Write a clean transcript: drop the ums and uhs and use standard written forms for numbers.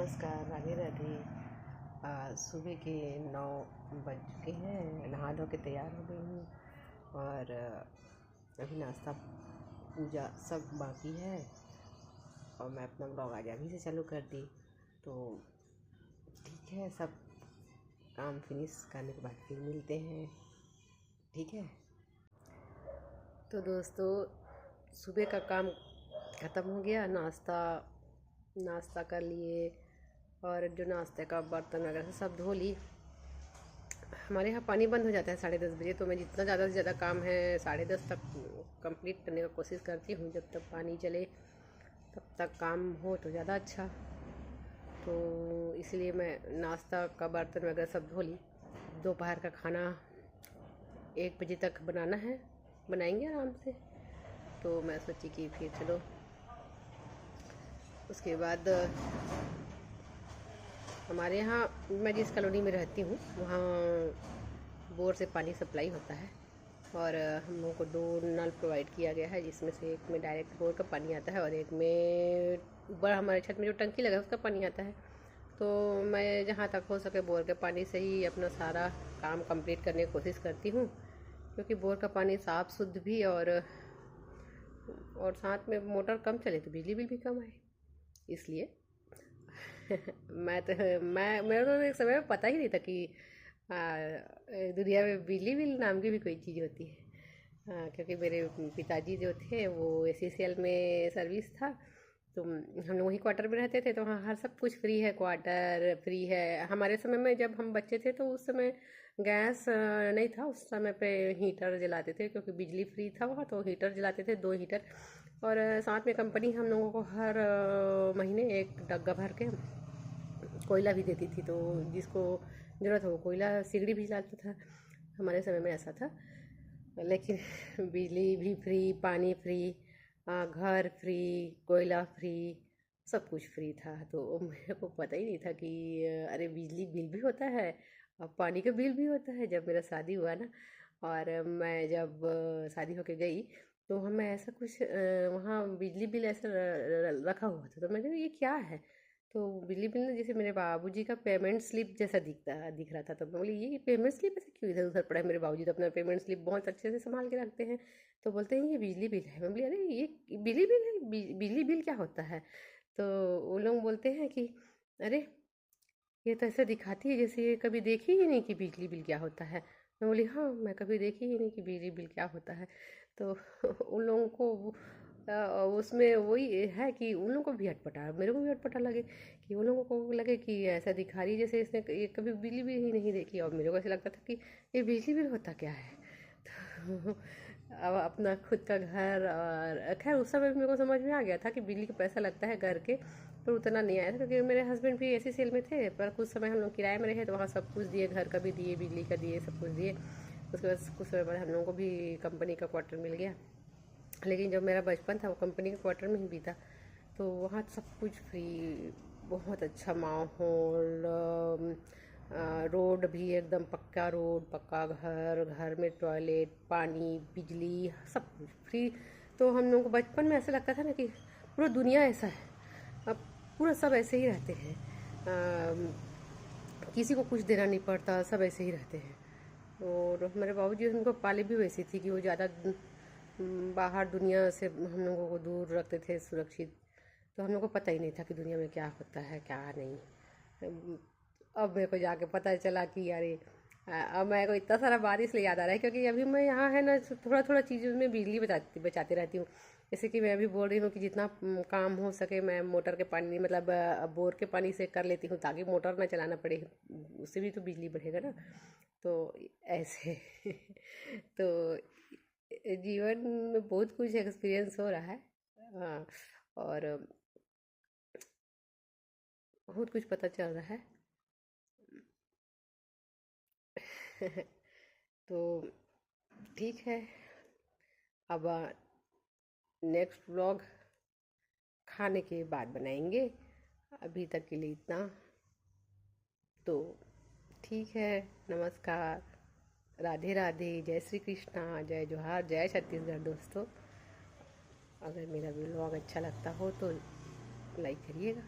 नमस्कार, राधे राधे। सुबह के 9 बज चुके हैं। नहा धो के तैयार हो गई हूँ और अभी नाश्ता पूजा सब बाकी है और मैं अपना ब्लॉग आज अभी से चालू कर दी। तो ठीक है, सब काम फिनिश करने के बाद फिर मिलते हैं। ठीक है। तो दोस्तों, सुबह का काम ख़त्म हो गया। नाश्ता कर लिए और जो नाश्ते का बर्तन वगैरह सब धो ली। हमारे यहाँ पानी बंद हो जाता है 10:30 बजे, तो मैं जितना ज़्यादा से ज़्यादा काम है 10:30 तक कंप्लीट करने का कोशिश करती हूँ। जब तक पानी चले तब तक काम हो तो ज़्यादा अच्छा। तो इसलिए मैं नाश्ता का बर्तन वगैरह सब धो ली। दोपहर का खाना 1 बजे तक बनाएंगे आराम से। तो मैं सोची कि फिर चलो उसके बाद हमारे यहाँ, मैं जिस कॉलोनी में रहती हूँ वहाँ बोर से पानी सप्लाई होता है और हम लोगों को 2 नल प्रोवाइड किया गया है, जिसमें से एक में डायरेक्ट बोर का पानी आता है और एक में ऊपर हमारे छत में जो टंकी लगा है उसका पानी आता है। तो मैं जहाँ तक हो सके बोर के पानी से ही अपना सारा काम कंप्लीट करने की कोशिश करती हूँ, क्योंकि बोर का पानी साफ़ शुद्ध भी और साथ में मोटर कम चले तो बिजली बिल भी कम आए, इसलिए मेरे को एक समय में पता ही नहीं था कि दुनिया में बिजली बिल नाम की भी कोई चीज़ होती है। क्योंकि मेरे पिताजी जो थे वो ACCL में सर्विस था, तो हम लोग वहीं क्वार्टर में रहते थे। तो वहाँ हर सब कुछ फ्री है, क्वार्टर फ्री है। हमारे समय में जब हम बच्चे थे तो उस समय गैस नहीं था, उस समय पे हीटर जलाते थे, क्योंकि बिजली फ्री था वहाँ। तो हीटर जलाते थे, 2 हीटर, और साथ में कंपनी हम लोगों को हर महीने एक डग्गा भर के कोयला भी देती थी। तो जिसको ज़रूरत हो वो कोयला सिगड़ी भी जलाता था। हमारे समय में ऐसा था। लेकिन बिजली भी फ्री, पानी फ्री, घर फ्री, कोयला फ्री, सब कुछ फ्री था। तो मेरे को पता ही नहीं था कि अरे बिजली बिल भी होता है और पानी का बिल भी होता है। जब मेरा शादी हुआ ना, और मैं जब शादी होके गई तो हमें ऐसा कुछ वहाँ बिजली बिल ऐसा रखा हुआ था। तो मैंने कहा ये क्या है? तो बिजली बिल ना जैसे मेरे बाबूजी का पेमेंट स्लिप जैसा दिख रहा था। तो मैं बोली ये पेमेंट स्लिप ऐसे क्यों इधर उधर पड़ा है? मेरे बाबूजी तो अपना पेमेंट स्लिप बहुत अच्छे से संभाल के रखते हैं। तो बोलते हैं ये बिजली बिल है। मैं बोली अरे ये बिजली बिल है? बिजली बिल क्या होता है? तो वो लोग बोलते हैं कि अरे ये तो ऐसा दिखाती है जैसे ये कभी देखी ही नहीं कि बिजली बिल क्या होता है। मैं बोली हाँ, मैं कभी देखी ही नहीं कि बिजली बिल क्या होता है। तो उन लोगों को उसमें वही है कि उन लोगों को भी अटपटा, मेरे को भी अटपटा लगे कि उन लोगों को लगे कि ऐसा दिखा रही जैसे इसने ये कभी बिजली बिल ही नहीं देखी। और मेरे को ऐसा लगता था कि ये बिजली बिल होता क्या है। तो अब अपना खुद का घर, और खैर उस समय मेरे को समझ में आ गया था कि बिजली का पैसा लगता है घर के, पर उतना नहीं आया था क्योंकि मेरे हस्बैंड भी ACCL में थे। पर कुछ समय हम लोग किराए में रहे तो वहाँ सब कुछ दिए, घर का भी दिए, बिजली का दिए, सब कुछ दिए। उसके बाद कुछ समय बाद हम लोगों को भी कंपनी का क्वार्टर मिल गया। लेकिन जब मेरा बचपन था वो कंपनी के क्वार्टर में ही बीता। तो वहाँ सब कुछ फ्री, बहुत अच्छा माहौल, रोड भी एकदम पक्का रोड, पक्का घर, घर में टॉयलेट, पानी, बिजली, सब कुछ फ्री। तो हम लोगों को बचपन में ऐसा लगता था ना कि पूरा दुनिया ऐसा है, अब पूरा सब ऐसे ही रहते हैं, किसी को कुछ देना नहीं पड़ता, सब ऐसे ही रहते हैं। और मेरे बाबूजी उनको पाले भी वैसी थी कि वो ज़्यादा बाहर दुनिया से हम लोगों को दूर रखते थे, सुरक्षित। तो हम लोग को पता ही नहीं था कि दुनिया में क्या होता है क्या नहीं। अब मेरे को जाके पता चला कि अरे अब मेरे को इतना सारा बात इसलिए याद आ रहा है क्योंकि अभी मैं यहाँ है ना, थोड़ा थोड़ा चीज़ों में बिजली बचाते रहती हूँ। जैसे कि मैं अभी बोल रही हूँ कि जितना काम हो सके मैं मोटर के पानी, मतलब बोर के पानी से कर लेती हूँ, ताकि मोटर ना चलाना पड़े, उससे भी तो बिजली बढ़ेगा ना। तो ऐसे तो जीवन में बहुत कुछ एक्सपीरियंस हो रहा है। हाँ, और बहुत कुछ पता चल रहा है। तो ठीक है, अब नेक्स्ट व्लॉग खाने के बाद बनाएंगे। अभी तक के लिए इतना। तो ठीक है, नमस्कार, राधे राधे, जय श्री कृष्णा, जय जोहार, जय छत्तीसगढ़। दोस्तों, अगर मेरा व्लॉग अच्छा लगता हो तो लाइक करिएगा।